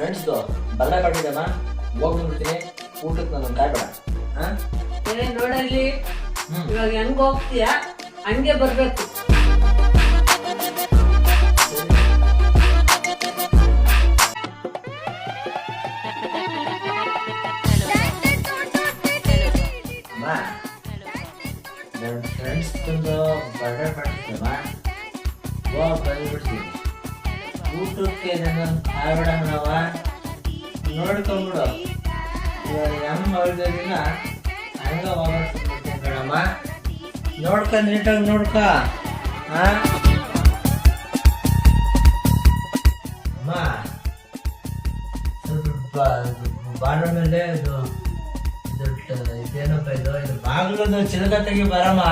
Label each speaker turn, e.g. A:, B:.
A: ಫ್ರೆಂಡ್ಸ್ದು ಬಲ್ಲ ಕಟ್ಟಿದಮ್ಮ ಹೋಗ್ಬಿಡ್ತೀನಿ ಊಟಕ್ಕೆ ನಾನು ಕಾಯ್ಬೇಡ.
B: ನೋಡಲ್ಲಿ ಇವಾಗ ಹೆಂಗ್ ಹೋಗ್ತೀಯ ಹಂಗೆ ಬರ್ಬೇಕು.
A: ಅಮ್ಮ ನನ್ನ ಫ್ರೆಂಡ್ಸ್ ತಂದು ಬರ್ಡೇ ಮಾಡಿದ್ದಮ್ಮ ಬಂದ್ಬಿಡ್ತೀನಿ ಊಟಕ್ಕೆ ನನ್ನ ಕಾಯ್ಬೇಡ ನಾವ ನೋಡ್ಕೊಂಡ್ಬಿಡು. ಇವಾಗ ನಮ್ಮ ಹೊರದಿನ ಹಂಗ ಹೋಗ್ಬಿಡ್ತೀನಿ ಕಣಮ್ಮ. ನೋಡ್ಕ ನೀಟಾಗಿ ನೋಡ್ಕ. ಅಮ್ಮ ಸ್ವಲ್ಪ ಬಾಣ ಮೇಲೆ ಇದು ಇದೇನಪ್ಪ ಇದು ಬಾಗಿಲದು ಚಿಲಕ ತೆಗಿ ಬರಮ್ಮ.